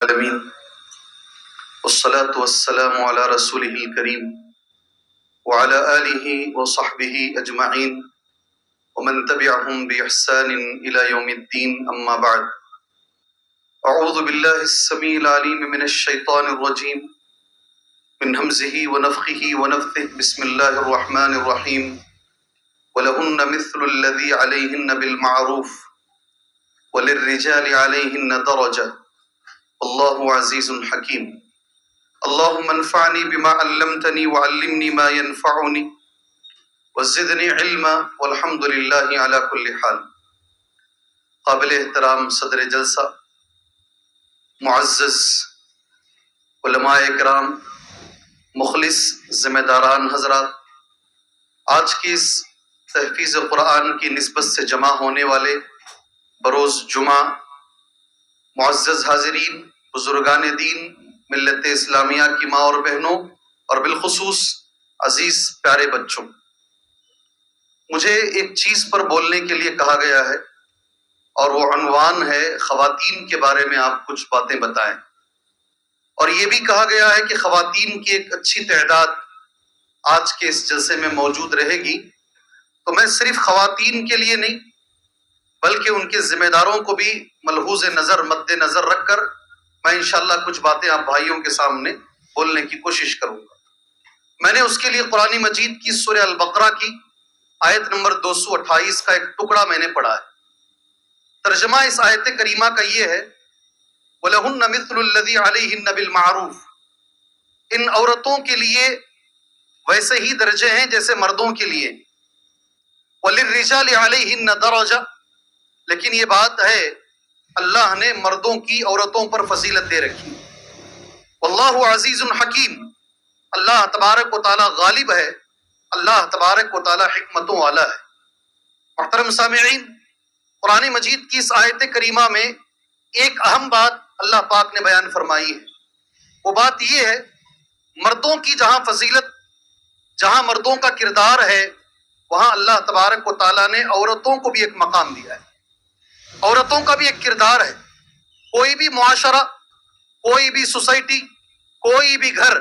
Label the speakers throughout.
Speaker 1: العالمین والصلاة والسلام على رسوله الكريم وعلى آله وصحبه أجمعين ومن تبعهم بإحسان إلى يوم الدين أما بعد أعوذ بالله السميع العليم من الشيطان الرجيم من همزه ونفخه ونفثه بسم الله الرحمن الرحيم ولهن مثل الذي عليهن بالمعروف وللرجال عليهن درجة والله عزيز حكيم اللهم انفعني بما علمتني وعلمني ما ينفعني وزدني علما والحمد لله على كل حال۔ قابل احترام صدر جلسہ، معزز علماء کرام، مخلص ذمہ داران حضرات، آج کی اس تحفیظ قرآن کی نسبت سے جمع ہونے والے بروز جمعہ معزز حاضرین، بزرگان دین، ملت اسلامیہ کی ماں اور بہنوں، اور بالخصوص عزیز پیارے بچوں، مجھے ایک چیز پر بولنے کے لیے کہا گیا ہے اور وہ عنوان ہے خواتین کے بارے میں آپ کچھ باتیں بتائیں، اور یہ بھی کہا گیا ہے کہ خواتین کی ایک اچھی تعداد آج کے اس جلسے میں موجود رہے گی۔ تو میں صرف خواتین کے لیے نہیں بلکہ ان کے ذمہ داروں کو بھی ملحوظ نظر مد نظر رکھ کر میں انشاءاللہ کچھ باتیں آپ بھائیوں کے سامنے بولنے کی کوشش کروں گا۔ میں نے اس کے لیے قرآن مجید کی سورہ البقرہ کی آیت نمبر 228 کا ایک ٹکڑا میں نے پڑھا ہے۔ ترجمہ اس آیت کریمہ کا یہ ہے، وَلَهُنَّ مِثْلُ الَّذِي عَلَيْهِنَّ بِالْمَعْرُوفِ، ان عورتوں کے لیے ویسے ہی درجے ہیں جیسے مردوں کے لیے۔ وَلِلرِّجَالِ عَلَيْهِنَّ دَرَجَةٌ، لیکن یہ بات ہے اللہ نے مردوں کی عورتوں پر فضیلت دے رکھی۔ واللہ عزیز حکیم، اللہ تبارک و تعالی غالب ہے، اللہ تبارک و تعالی حکمتوں والا ہے۔ محترم سامعین، قرآن مجید کی اس آیت کریمہ میں ایک اہم بات اللہ پاک نے بیان فرمائی ہے۔ وہ بات یہ ہے، مردوں کی جہاں فضیلت، جہاں مردوں کا کردار ہے، وہاں اللہ تبارک و تعالیٰ نے عورتوں کو بھی ایک مقام دیا ہے، عورتوں کا بھی ایک کردار ہے۔ کوئی بھی معاشرہ، کوئی بھی سوسائٹی، کوئی بھی گھر،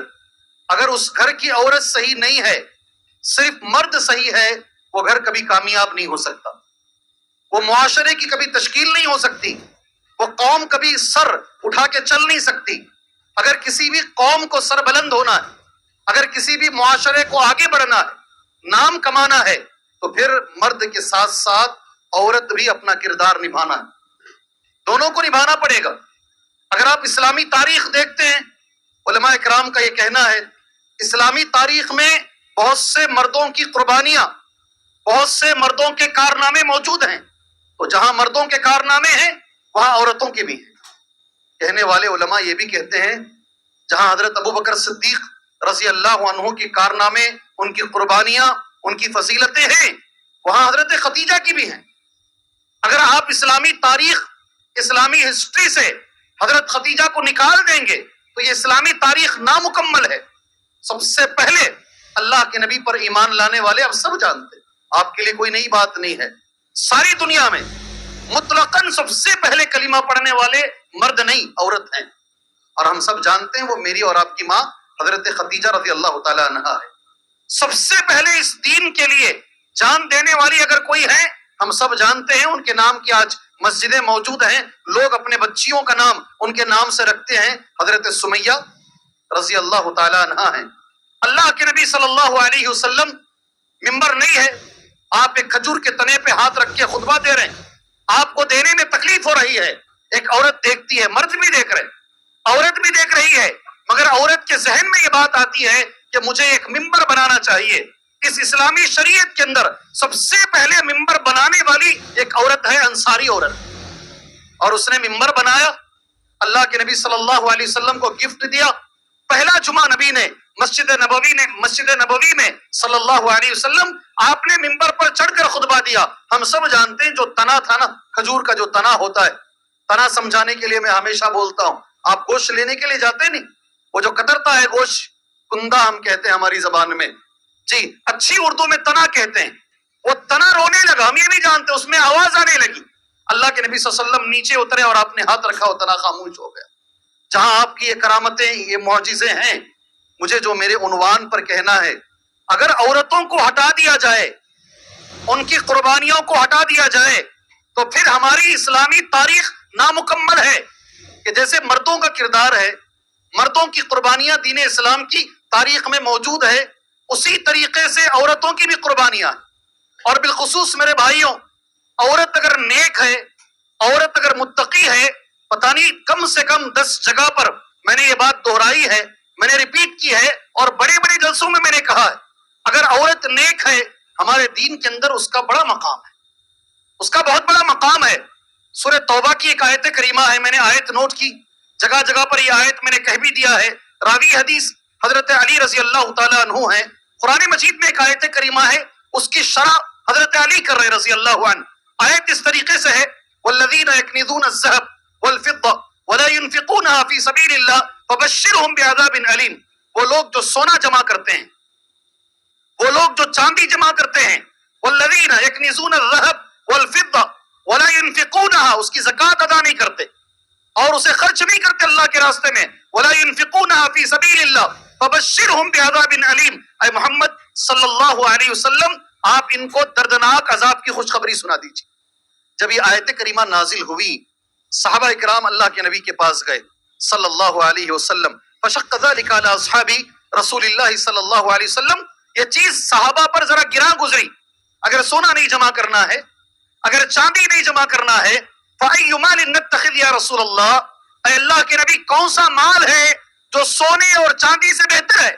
Speaker 1: اگر اس گھر کی عورت صحیح نہیں ہے، صرف مرد صحیح ہے، وہ گھر کبھی کامیاب نہیں ہو سکتا، وہ معاشرے کی کبھی تشکیل نہیں ہو سکتی، وہ قوم کبھی سر اٹھا کے چل نہیں سکتی۔ اگر کسی بھی قوم کو سر بلند ہونا ہے، اگر کسی بھی معاشرے کو آگے بڑھنا ہے، نام کمانا ہے، تو پھر مرد کے ساتھ ساتھ عورت بھی اپنا کردار نبھانا ہے، دونوں کو نبھانا پڑے گا۔ اگر آپ اسلامی تاریخ دیکھتے ہیں، علماء اکرام کا یہ کہنا ہے، اسلامی تاریخ میں بہت سے مردوں کی قربانیاں، بہت سے مردوں کے کارنامے موجود ہیں، تو جہاں مردوں کے کارنامے ہیں وہاں عورتوں کے بھی ہیں۔ کہنے والے علماء یہ بھی کہتے ہیں، جہاں حضرت ابوبکر صدیق رضی اللہ عنہ کے کارنامے، ان کی قربانیاں، ان کی فضیلتیں ہیں، وہاں حضرت خدیجہ کی بھی ہیں۔ اگر آپ اسلامی تاریخ، اسلامی ہسٹری سے حضرت خدیجہ کو نکال دیں گے تو یہ اسلامی تاریخ نامکمل ہے۔ سب سے پہلے اللہ کے نبی پر ایمان لانے والے اب سب جانتے ہیں، آپ کے لیے کوئی نئی بات نہیں ہے، ساری دنیا میں مطلقاً سب سے پہلے کلمہ پڑھنے والے مرد نہیں، عورت ہیں، اور ہم سب جانتے ہیں وہ میری اور آپ کی ماں حضرت خدیجہ رضی اللہ تعالی عنہا ہے۔ سب سے پہلے اس دین کے لیے جان دینے والی اگر کوئی ہے، ہم سب جانتے ہیں، ان کے نام کی آج مسجدیں موجود ہیں، لوگ اپنے بچیوں کا نام ان کے نام سے رکھتے ہیں، حضرت سمیہ رضی اللہ تعالی عنہا ہیں۔ اللہ کے نبی صلی اللہ علیہ وسلم، ممبر نہیں ہے، آپ ایک کھجور کے تنے پہ ہاتھ رکھ کے خطبہ دے رہے ہیں، آپ کو دینے میں تکلیف ہو رہی ہے، ایک عورت دیکھتی ہے، مرد بھی دیکھ رہے، عورت بھی دیکھ رہی ہے، مگر عورت کے ذہن میں یہ بات آتی ہے کہ مجھے ایک ممبر بنانا چاہیے۔ اس اسلامی شریعت کے اندر سب سے پہلے ممبر بنانے والی ایک عورت ہے، انصاری عورت، اور اس نے ممبر بنایا، اللہ کے نبی صلی اللہ علیہ وسلم کو گفٹ دیا۔ پہلا جمعہ نبی نے مسجد نبوی میں صلی اللہ علیہ وسلم آپ نے ممبر پر چڑھ کر خطبہ دیا۔ ہم سب جانتے ہیں جو تنا تھا نا، کھجور کا جو تنا ہوتا ہے، تنا سمجھانے کے لیے میں ہمیشہ بولتا ہوں، آپ گوشت لینے کے لیے جاتے نہیں، وہ جو کترتا ہے گوشت، کندا ہم کہتے ہیں ہماری زبان میں، جی اچھی اردو میں تنا کہتے ہیں، وہ تنا رونے لگا، ہم یہ نہیں جانتے، اس میں آواز آنے لگی، اللہ کے نبی صلی اللہ علیہ وسلم نیچے اترے اور آپ نے ہاتھ رکھا، وہ تنا خاموش ہو گیا۔ جہاں آپ کی یہ کرامتیں، یہ معجزے ہیں، مجھے جو میرے عنوان پر کہنا ہے، اگر عورتوں کو ہٹا دیا جائے، ان کی قربانیوں کو ہٹا دیا جائے، تو پھر ہماری اسلامی تاریخ نامکمل ہے کہ جیسے مردوں کا کردار ہے، مردوں کی قربانیاں دین اسلام کی تاریخ میں موجود ہے، اسی طریقے سے عورتوں کی بھی قربانیاں ہیں۔ اور بالخصوص میرے بھائیوں، عورت اگر نیک ہے، عورت اگر متقی ہے، پتہ نہیں کم سے کم 10 جگہ پر میں نے یہ بات دہرائی ہے، میں نے ریپیٹ کی ہے، اور بڑے بڑے جلسوں میں نے کہا ہے، اگر عورت نیک ہے ہمارے دین کے اندر اس کا بڑا مقام ہے، اس کا بہت بڑا مقام ہے۔ سورہ توبہ کی ایک آیت کریمہ ہے، میں نے آیت نوٹ کی، جگہ جگہ پر یہ آیت میں نے کہہ بھی دیا ہے، راوی حدیث حضرت علی رضی اللہ تعالیٰ عنہ ہیں، قرآن مجید میں ایک آیت کریمہ ہے، اس کی شرح حضرت علی کر رہے رضی اللہ عنہ۔ آیت اس طریقے سے ہے، والذین یکنزون الذهب والفضة ولا ينفقونها في سبيل الله فبشرهم بعذاب علیم۔ وہ لوگ جو سونا جمع کرتے ہیں، وہ لوگ جو چاندی جمع کرتے ہیں، والذین یکنزون الذهب والفضة ولا ينفقونها، اس کی زکوٰۃ ادا نہیں کرتے اور اسے خرچ نہیں کرتے اللہ کے راستے میں، ولا ينفقونها في سبيل الله فبشرهم بعذاب علیم۔ اے محمد صلی اللہ علیہ وسلم، آپ ان کو دردناک عذاب کی خوشخبری سنا دیجیے۔ جب یہ آیت کریمہ نازل ہوئی، صحابہ اکرام اللہ کے نبی کے پاس گئے صلی اللہ علیہ وسلم، فشق ذلك على اصحاب رسول اللہ صلی اللہ علیہ وسلم، یہ چیز صحابہ پر ذرا گراں گزری۔ اگر سونا نہیں جمع کرنا ہے، اگر چاندی نہیں جمع کرنا ہے، فَأَيُّ مَالٍ نَتَّخِذْ يَا رسول اللہ، اے اللہ کے نبی کون سا مال ہے جو سونے اور چاندی سے بہتر ہے؟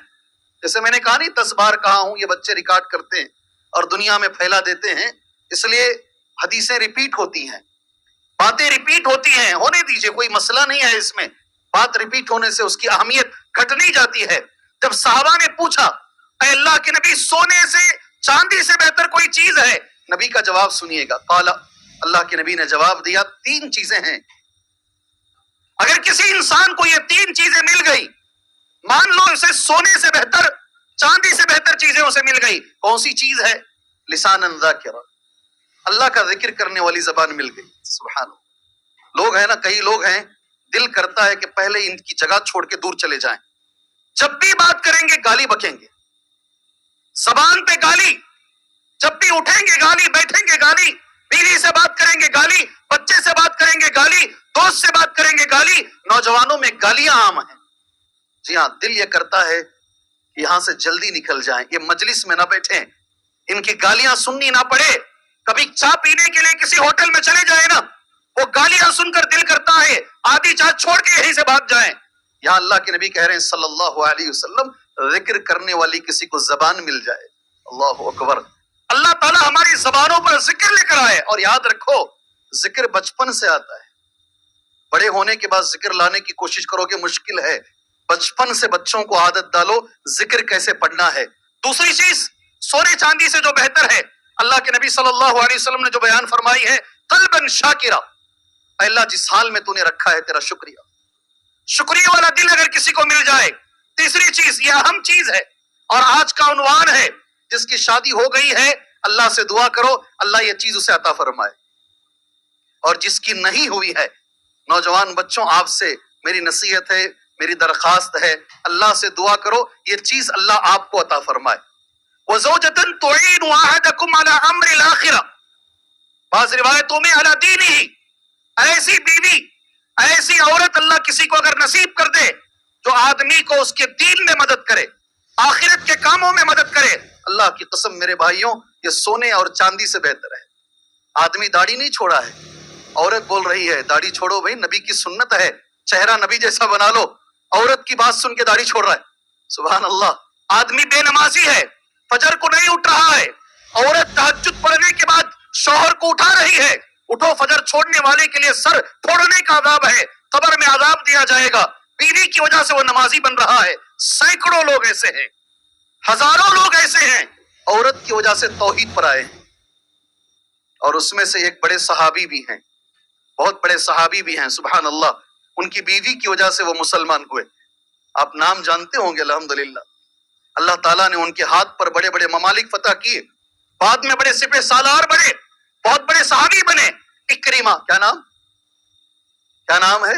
Speaker 1: جیسے میں نے کہا نہیں 10 بار کہا ہوں، یہ بچے ریکارڈ کرتے ہیں اور دنیا میں پھیلا دیتے ہیں، اس لیے حدیثیں ریپیٹ ہوتی ہیں، باتیں ریپیٹ ہوتی ہیں، ہونے دیجئے، کوئی مسئلہ نہیں ہے اس میں، بات ریپیٹ ہونے سے اس کی اہمیت گھٹ نہیں جاتی ہے۔ جب صحابہ نے پوچھا اے اللہ کے نبی سونے سے چاندی سے بہتر کوئی چیز ہے؟ نبی کا جواب سنیے گا، قال، اللہ کے نبی نے جواب دیا، 3 چیزیں ہیں، اگر کسی انسان کو یہ 3 چیزیں مل گئی، مان لو اسے سونے سے بہتر، چاندی سے بہتر چیزیں اسے مل گئی، کون سی چیز ہے؟ لسانً ذاکرا، اللہ کا ذکر کرنے والی زبان مل گئی۔ سبحان اللہ، لوگ ہیں نا، کئی لوگ ہیں دل کرتا ہے کہ پہلے ان کی جگہ چھوڑ کے دور چلے جائیں، جب بھی بات کریں گے گالی بکیں گے، زبان پہ گالی، جب بھی اٹھیں گے گالی، بیٹھیں گے گالی، بیوی سے بات کریں گے گالی، بچے سے بات کریں گے گالی، دوست سے بات کریں گے گالی، نوجوانوں میں گالیاں عام ہیں۔ جی ہاں، دل یہ کرتا ہے کہ یہاں سے جلدی نکل جائیں، یہ مجلس میں نہ بیٹھیں، ان کی گالیاں سننی نہ پڑے، کبھی چائے پینے کے لیے کسی ہوٹل میں چلے جائیں نا، وہ گالیاں سن کر دل کرتا ہے آدھی چائے چھوڑ کے یہیں سے بھاگ جائیں۔ یہاں اللہ کے نبی کہہ رہے ہیں صلی اللہ علیہ وسلم، ذکر کرنے والی کسی کو زبان مل جائے، اللہ اکبر، اللہ تعالیٰ ہماری زبانوں پر ذکر لے کر آئے۔ اور یاد رکھو، ذکر بچپن سے آتا ہے، بڑے ہونے کے بعد ذکر لانے کی کوشش کرو گے مشکل ہے، بچپن سے بچوں کو عادت ڈالو ذکر کیسے پڑھنا ہے۔ دوسری چیز، سونے چاندی سے جو بہتر ہے، اللہ کے نبی صلی اللہ علیہ وسلم نے جو بیان فرمائی ہے، قلباً شاکرا، اے اللہ جس حال میں تو نے رکھا ہے تیرا شکریہ، شکریہ والا دل اگر کسی کو مل جائے۔ تیسری چیز، یہ اہم چیز ہے اور آج کا عنوان ہے، جس کی شادی ہو گئی ہے اللہ سے دعا کرو اللہ یہ چیز اسے عطا فرمائے، اور جس کی نہیں ہوئی ہے، نوجوان بچوں آپ سے میری نصیحت ہے، میری درخواست ہے، اللہ سے دعا کرو یہ چیز اللہ آپ کو عطا فرمائے۔ وَزَوْجَةً تُعِينُ أَحَدَكُمْ عَلَىٰ أَمْرِ الْآخِرَةِ، بعض روایتوں میں عَلَىٰ دِينِهِ، ایسی بیوی، ایسی عورت اللہ کسی کو اگر نصیب کر دے جو آدمی کو اس کے دین میں مدد کرے، آخرت کے کاموں میں مدد کرے، اللہ کی قسم میرے بھائیوں یہ سونے اور چاندی سے بہتر ہے۔ آدمی داڑھی نہیں چھوڑا ہے، عورت بول رہی ہے داڑھی چھوڑو بھائی، نبی کی سنت ہے، چہرہ نبی جیسا بنا لو، عورت کی بات سن کے داڑھی چھوڑ رہا ہے، سبحان اللہ۔ آدمی بے نمازی ہے، فجر کو نہیں اٹھ رہا ہے، عورت تہجد پڑھنے کے بعد شوہر کو اٹھا رہی ہے، اٹھو، فجر چھوڑنے والے کے لیے سر پھوڑنے کا عذاب ہے، قبر میں عذاب دیا جائے گا، بیوی کی وجہ سے وہ نمازی بن رہا ہے۔ سینکڑوں لوگ ایسے ہیں، ہزاروں لوگ ایسے ہیں، عورت کی وجہ سے توحید پر آئے ہیں، اور اس میں سے ایک بڑے صحابی بھی ہیں، بہت بڑے صحابی بھی ہیں، سبحان اللہ، ان کی بیوی کی وجہ سے وہ مسلمان ہوئے۔ آپ نام جانتے ہوں گے الحمدللہ، اللہ تعالیٰ نے ان کے ہاتھ پر بڑے بڑے ممالک فتح کیے، بعد میں بڑے سپہ سالار بنے، بہت بڑے صحابی بنے۔ اکرمہ، کیا نام ہے؟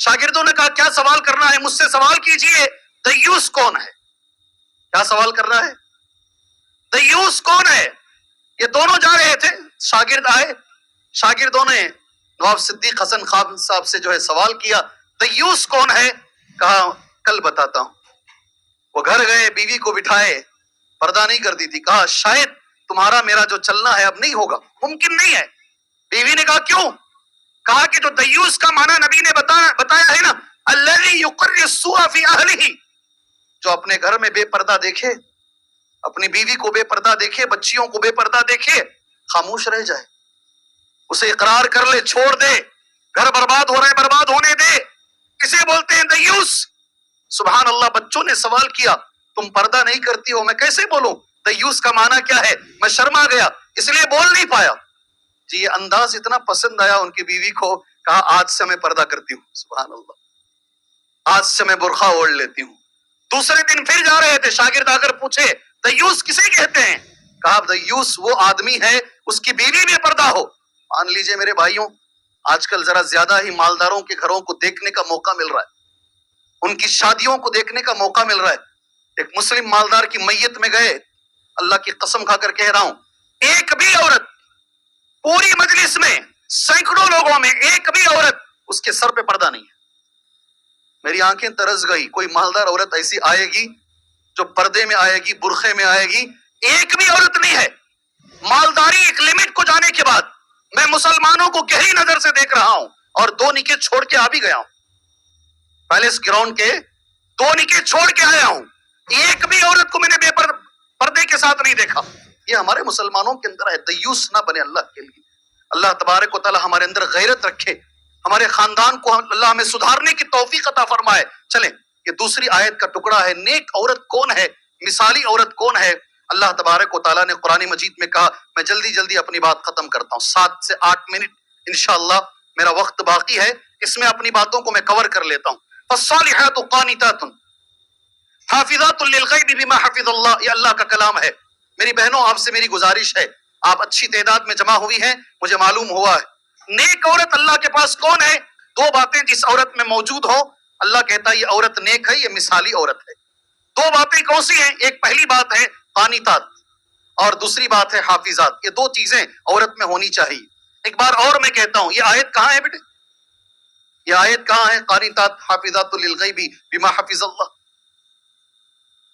Speaker 1: شاگردوں نے کہا کیا سوال کرنا ہے مجھ سے سوال کیجئے، دیوس کون ہے؟ کیا سوال کرنا ہے؟ دیوس کون ہے؟ یہ دونوں جا رہے تھے، شاگرد آئے، شاگردوں نے نواب صدیق حسن خان صاحب سے جو ہے سوال کیا دیوس کون ہے؟ کہا کل بتاتا ہوں۔ وہ گھر گئے، بیوی کو بٹھائے، پردہ نہیں کرتی تھی، کہا شاید تمہارا میرا جو چلنا ہے اب نہیں ہوگا، ممکن نہیں ہے۔ بیوی نے کہا کیوں؟ کہا کہ جو دیوس کا معنی نبی نے بتایا ہے نا، الذی یقر السوء فی اہلہ، جو اپنے گھر میں بے پردہ دیکھے، اپنی بیوی کو بے پردہ دیکھے، بچیوں کو بے پردہ دیکھے، خاموش رہ جائے، اسے اقرار کر لے، چھوڑ دے، گھر برباد ہو رہے برباد ہونے دے، اسے بولتے ہیں دیوس۔ سبحان اللہ، بچوں نے سوال کیا تم پردہ نہیں کرتی ہو، میں کیسے بولوں دیوس کا معنی کیا ہے؟ میں شرما گیا، اس لیے بول نہیں پایا۔ جی یہ انداز اتنا پسند آیا ان کی بیوی کو، کہا آج سے میں پردہ کرتی ہوں، سبحان اللہ، آج سے میں برقع اوڑھ لیتی ہوں۔ دوسرے دن پھر جا رہے تھے، شاگرد آ کر پوچھے دیوس کسے کہتے ہیں؟ کہا دیوس وہ آدمی ہے اس کی بیوی بے پردہ ہو۔ مان لیجئے میرے بھائیوں، آج کل ذرا زیادہ ہی مالداروں کے گھروں کو دیکھنے کا موقع مل رہا ہے، ان کی شادیوں کو دیکھنے کا موقع مل رہا ہے۔ ایک مسلم مالدار کی میت میں گئے، اللہ کی قسم کھا کر کہہ رہا ہوں، ایک بھی عورت پوری مجلس میں، سینکڑوں لوگوں میں ایک بھی عورت اس کے سر پہ پردہ نہیں ہے۔ میری آنکھیں ترس گئی، کوئی مالدار عورت ایسی آئے گی جو پردے میں آئے گی، برقعے میں آئے گی؟ ایک بھی عورت نہیں ہے۔ مالداری ایک لمٹ کو جانے کے بعد میں مسلمانوں کو گہری نظر سے دیکھ رہا ہوں اور 2 نکاح چھوڑ کے آ بھی گیا ہوں، پیلس گراؤنڈ کے 2 نکاح چھوڑ کے آیا ہوں، ایک بھی عورت کو میں نے بے پردے کے ساتھ نہیں دیکھا۔ یہ ہمارے مسلمانوں کے اندر ہے، دیوس نہ بنے اللہ کے لیے۔ اللہ تبارک و تعالی ہمارے اندر غیرت رکھے، ہمارے خاندان کو اللہ ہمیں سدھارنے کی توفیق عطا فرمائے۔ چلیں یہ دوسری آیت کا ٹکڑا ہے، نیک عورت کون ہے، مثالی عورت کون ہے؟ اللہ تبارک و تعالیٰ نے قرآن مجید میں کہا، میں جلدی جلدی اپنی بات ختم کرتا ہوں، 7 سے 8 منٹ انشاءاللہ میرا وقت باقی ہے، اس میں اپنی باتوں کو میں کور کر لیتا ہوں۔ فالصالحات قانتات حافظات للغیب بما حفظ اللہ، یہ اللہ کا کلام ہے۔ میری بہنوں آپ سے میری گزارش ہے، آپ اچھی تعداد میں جمع ہوئی ہیں، مجھے معلوم ہوا ہے۔ نیک عورت اللہ کے پاس کون ہے؟ 2 باتیں جس عورت میں موجود ہو، اللہ کہتا ہے یہ عورت نیک ہے، یہ مثالی عورت ہے۔ 2 باتیں کون سی ہیں؟ ایک پہلی بات ہے قانتات اور دوسری بات ہے حافظات۔ یہ 2 چیزیں عورت میں ہونی چاہیے۔ ایک بار اور میں کہتا ہوں، یہ آیت کہاں ہے بیٹے؟ یہ آیت کہاں ہے؟ قانتات حافظات للغیب بما حفظ اللہ۔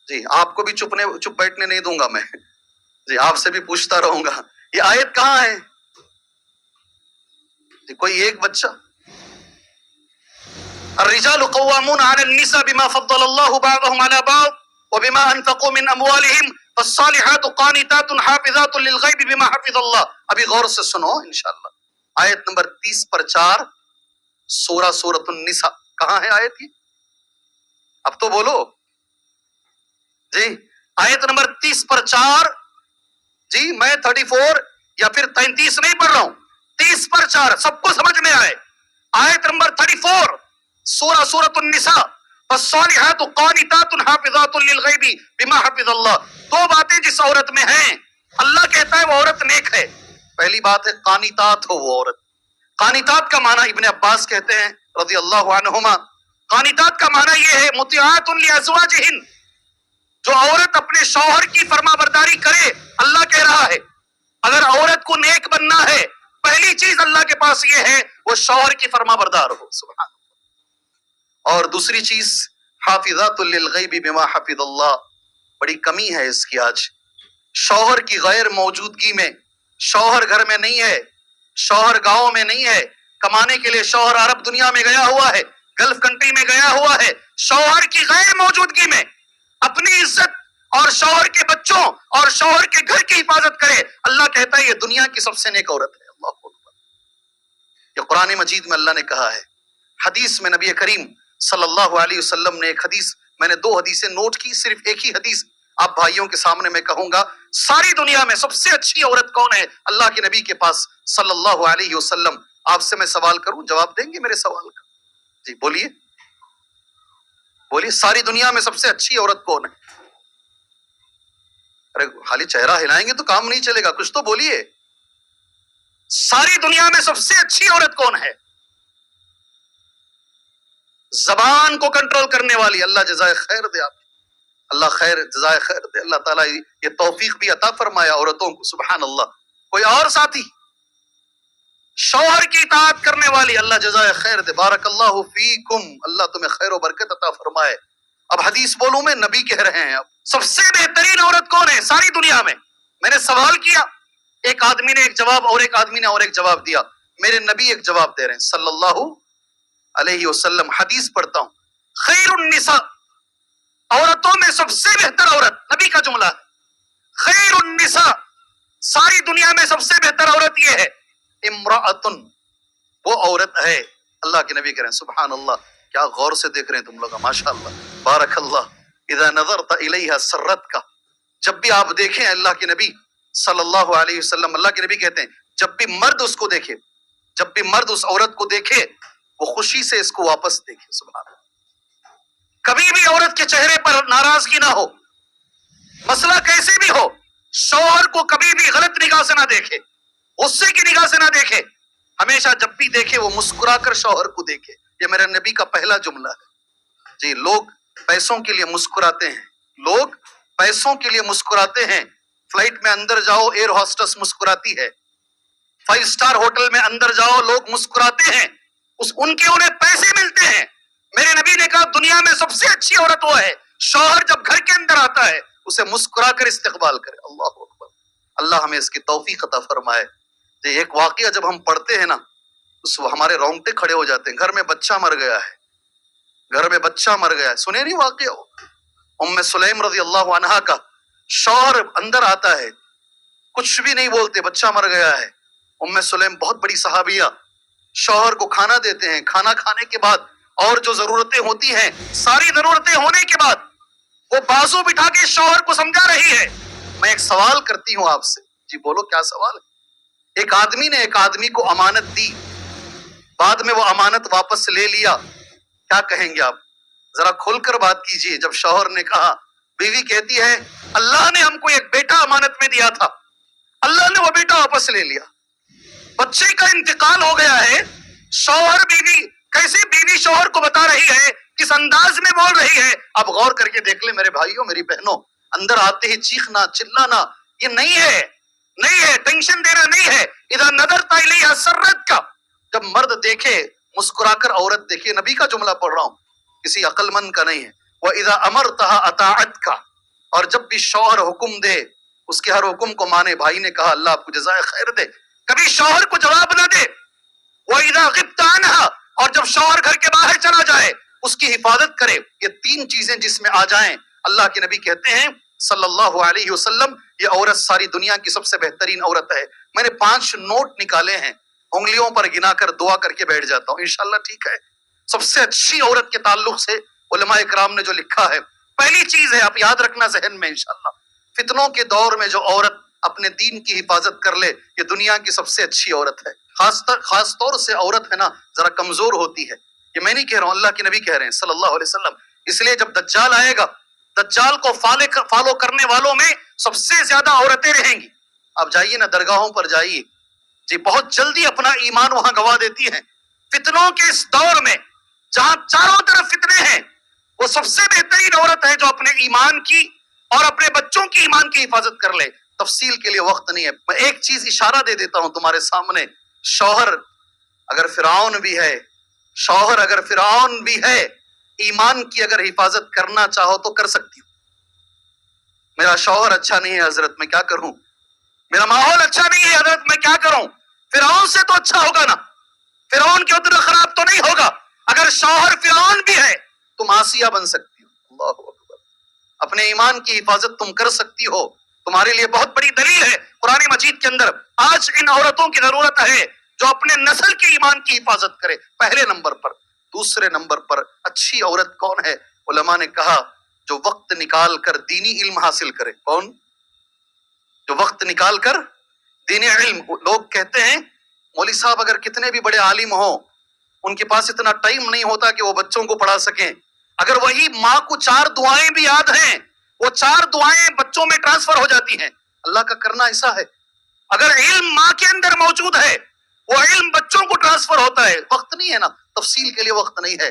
Speaker 1: جی آپ کو بھی چپ بیٹھنے نہیں دوں گا میں، جی آپ سے بھی پوچھتا رہوں گا، یہ آیت کہاں ہے؟ جی کوئی ایک بچہ؟ الرجال قوامون علی النساء بما فضل اللہ بعضهم علی بعض وبما انفقوا من اموالهم فالصالحات قانتات حافظات للغیب بما حفظ اللہ۔ ابھی غور سے سنو انشاءاللہ، آیت نمبر 30 پر 4 سورۃ النساء، کہاں ہے آیت یہ؟ اب تو بولو جی، آیت نمبر 30 پر 4، جی میں 34 یا پھر 33 نہیں پڑھ رہا ہوں، 30 پر 4 سب کو سمجھ میں آئے۔ آیت نمبر 34 سورۃ النساء، فالصالحات قانتات حافظات للغیب بما حفظ اللہ۔ 2 باتیں جس عورت میں ہیں، اللہ کہتا ہے وہ عورت نیک ہے۔ پہلی بات ہے قانتات ہو وہ عورت۔ قانتات کا معنی ابن عباس کہتے ہیں رضی اللہ عنہما، قانتات کا معنی یہ ہے مطیعات لازواجہن، جو عورت اپنے شوہر کی فرما برداری کرے۔ اللہ کہہ رہا ہے اگر عورت کو نیک بننا ہے، پہلی چیز اللہ کے پاس یہ ہے وہ شوہر کی فرما بردار ہو، سبحان اللہ۔ اور دوسری چیز حافظات للغیب بما حفظ اللہ، بڑی کمی ہے اس کی آج، شوہر کی غیر موجودگی میں، شوہر گھر میں نہیں ہے، شوہر گاؤں میں نہیں ہے، کمانے کے لیے شوہر عرب دنیا میں گیا ہوا ہے، گلف کنٹری میں گیا ہوا ہے، شوہر کی غیر موجودگی میں اپنی عزت اور شوہر کے بچوں اور شوہر کے گھر کی حفاظت کرے، اللہ کہتا ہے یہ دنیا کی سب سے نیک عورت ہے۔ اللہ اکبر، یہ قرآن مجید میں اللہ نے کہا ہے۔ حدیث میں نبی کریم صلی اللہ علیہ وسلم نے ایک حدیث، میں نے 2 حدیثیں نوٹ کی، صرف ایک ہی حدیث آپ بھائیوں کے سامنے میں کہوں گا۔ ساری دنیا میں سب سے اچھی عورت کون ہے؟ اللہ کے نبی کے پاس صلی اللہ علیہ وسلم۔ آپ سے میں سوال کروں، جواب دیں گے میرے سوال کا؟ جی بولیے بولیے، ساری دنیا میں سب سے اچھی عورت کون ہے؟ ارے خالی چہرہ ہلائیں گے تو کام نہیں چلے گا، کچھ تو بولیے۔ ساری دنیا میں سب سے اچھی عورت کون ہے؟ زبان کو کنٹرول کرنے والی، اللہ جزائے خیر دے آپ، اللہ خیر جزائے خیر دے، اللہ تعالیٰ یہ توفیق بھی عطا فرمایا عورتوں کو، سبحان اللہ۔ کوئی اور ساتھی شوہر کی اطاعت کرنے والی، اللہ جزائے خیر دے، بارک اللہ فیکم، اللہ تمہیں خیر و برکت عطا فرمائے۔ اب حدیث بولوں میں، نبی کہہ رہے ہیں اب سب سے بہترین عورت کون ہے ساری دنیا میں؟ میں نے سوال کیا، ایک آدمی نے ایک جواب اور ایک آدمی نے اور ایک جواب دیا، میرے نبی ایک جواب دے رہے ہیں صلی اللہ علیہ وسلم، حدیث پڑھتا ہوں، خیر النساء، عورتوں میں سب سے بہتر عورت، نبی کا جملہ ہے، خیر النساء، ساری دنیا میں سب سے بہتر عورت یہ ہے، امرأتن، وہ عورت ہے، اللہ کے نبی کہہ رہے ہیں سبحان اللہ، کیا غور سے دیکھ رہے ہیں تم لوگ، ماشاء اللہ، بارک اللہ، اذا نظرت الیہا سرت کا، جب بھی آپ دیکھیں اللہ کے نبی صلی اللہ علیہ وسلم، اللہ کے نبی کہتے ہیں جب بھی مرد اس کو دیکھے، جب بھی مرد اس عورت کو دیکھے وہ خوشی سے اس کو واپس دیکھے، سبحان اللہ، کبھی بھی عورت کے چہرے پر ناراضگی نہ ہو، مسئلہ کیسے بھی ہو، شوہر کو کبھی بھی غلط نگاہ سے نہ دیکھے، غصے کی نگاہ سے نہ دیکھے، ہمیشہ جب بھی دیکھے وہ مسکرا کر شوہر کو دیکھے، یہ میرے نبی کا پہلا جملہ ہے۔ جی لوگ پیسوں کے لیے مسکراتے ہیں، لوگ پیسوں کے لیے مسکراتے ہیں، فلائٹ میں اندر جاؤ ایئر ہوسٹس مسکراتی ہے، 5 اسٹار ہوٹل میں اندر جاؤ لوگ مسکراتے ہیں، ان کے انہیں پیسے ملتے ہیں۔ میرے نبی نے کہا دنیا میں سب سے اچھی عورت وہ ہے، شوہر جب گھر کے اندر آتا ہے اسے مسکرا کر استقبال کرے، اللہ اکبر، اللہ ہمیں اس کی توفیق عطا فرمائے۔ ایک واقعہ جب ہم پڑھتے ہیں نا اس ہمارے رونگٹے کھڑے ہو جاتے ہیں، گھر میں بچہ مر گیا ہے، گھر میں بچہ مر گیا ہے، سنے نہیں واقعہ ام سلیم رضی اللہ عنہا کا، شوہر اندر آتا ہے، کچھ بھی نہیں بولتے، بچہ مر گیا ہے، ام سلیم بہت بڑی صحابیہ، شوہر کو کھانا دیتے ہیں، کھانا کھانے کے بعد اور جو ضرورتیں ہوتی ہیں، ساری ضرورتیں ہونے کے بعد وہ بازو بٹھا کے شوہر کو سمجھا رہی ہے۔ میں ایک سوال کرتی ہوں آپ سے، جی بولو کیا سوال ہے؟ ایک آدمی نے ایک آدمی کو امانت دی، بعد میں وہ امانت واپس لے لیا، کیا کہیں گے آپ؟ ذرا کھل کر بات کیجئے۔ جب شوہر نے کہا، بیوی کہتی ہے اللہ نے ہم کو ایک بیٹا امانت میں دیا تھا، اللہ نے وہ بیٹا واپس لے لیا، بچے کا انتقال ہو گیا ہے، شوہر بیوی کیسے بیوی شوہر کو بتا رہی ہے، کس انداز میں بول رہی ہے، اب غور کر کے دیکھ لیں میرے بھائیوں میری بہنوں، اندر آتے ہی چیخنا چلانا یہ نہیں ہے، نہیں ہے، ٹینشن دینا نہیں ہے، اذا نظرت الیہا سرت کا، جب مرد دیکھے مسکرا کر عورت دیکھے، نبی کا جملہ پڑھ رہا ہوں، کسی عقل مند کا نہیں ہے، وَإِذَا أَمَرْتَهَا أَطَاعَتْكَ، اور جب بھی شوہر حکم دے اس کے ہر حکم کو مانے۔ بھائی نے کہا اللہ آپ کو جزائے خیر دے، کبھی شوہر کو جواب نہ دے، وَإِذَا غِبْتَ عَنْهَا، اور جب شوہر گھر کے باہر چلا جائے اس کی حفاظت کرے۔ یہ 3 چیزیں جس میں آ جائیں، اللہ کے نبی کہتے ہیں صلی اللہ علیہ وسلم یہ عورت ساری دنیا کی سب سے بہترین عورت ہے۔ میں نے 5 نوٹ نکالے ہیں، انگلیوں پر گنا کر دعا کر کے بیٹھ جاتا ہوں انشاءاللہ، ٹھیک ہے؟ سب سے اچھی عورت کے تعلق سے علماء اکرام نے جو لکھا ہے، پہلی چیز ہے آپ یاد رکھنا ذہن میں انشاءاللہ، فتنوں کے دور میں جو عورت اپنے دین کی حفاظت کر لے یہ دنیا کی سب سے اچھی عورت ہے۔ خاص طور سے عورت ہے نا ذرا کمزور ہوتی ہے، یہ میں نہیں کہہ رہا ہوں، اللہ کے نبی کہہ رہے ہیں صلی اللہ علیہ وسلم۔ اس لیے جب دجال آئے گا، دجال کو فالو کرنے والوں میں سب سے زیادہ عورتیں رہیں گی۔ آپ جائیے نا درگاہوں پر جائیے، جی بہت جلدی اپنا ایمان وہاں گوا دیتی ہیں۔ فتنوں کے اس دور میں جہاں چاروں طرف فتنے ہیں، وہ سب سے بہترین عورت ہے جو اپنے ایمان کی اور اپنے بچوں کی ایمان کی حفاظت کر لے۔ تفصیل کے لیے وقت نہیں ہے، میں ایک چیز اشارہ دے دیتا ہوں تمہارے سامنے، شوہر اگر فرعون بھی ہے، شوہر اگر فرعون بھی ہے، ایمان کی اگر حفاظت کرنا چاہو تو کر سکتی ہو۔ میرا شوہر اچھا نہیں ہے حضرت میں کیا کروں، میرا ماحول اچھا نہیں ہے حضرت میں کیا کروں، فرعون سے تو اچھا ہوگا نا، فرعون کے اتنا خراب تو نہیں ہوگا۔ اگر شوہر فرعون بھی ہے تم آسیہ بن سکتی ہو، اللہ اکبر، اپنے ایمان کی حفاظت تم کر سکتی ہو، تمہارے لیے بہت بڑی دلیل ہے قرآن مجید کے اندر۔ آج ان عورتوں کی ضرورت ہے جو اپنے نسل کے ایمان کی حفاظت کرے، پہلے نمبر پر۔ دوسرے نمبر پر اچھی عورت کون ہے؟ علماء نے کہا جو وقت نکال کر دینی علم حاصل کرے۔ کون؟ جو وقت نکال کر دینی علم۔ لوگ کہتے ہیں مولوی صاحب اگر کتنے بھی بڑے عالم ہوں ان کے پاس اتنا ٹائم نہیں ہوتا کہ وہ بچوں کو پڑھا سکیں۔ اگر وہی ماں کو 4 دعائیں بھی یاد ہیں، وہ 4 دعائیں بچوں میں ٹرانسفر ہو جاتی ہیں۔ اللہ کا کرنا ایسا ہے، اگر علم ماں کے اندر موجود ہے وہ علم بچوں کو ٹرانسفر ہوتا ہے۔ وقت نہیں ہے نا، تفصیل کے لیے وقت نہیں ہے۔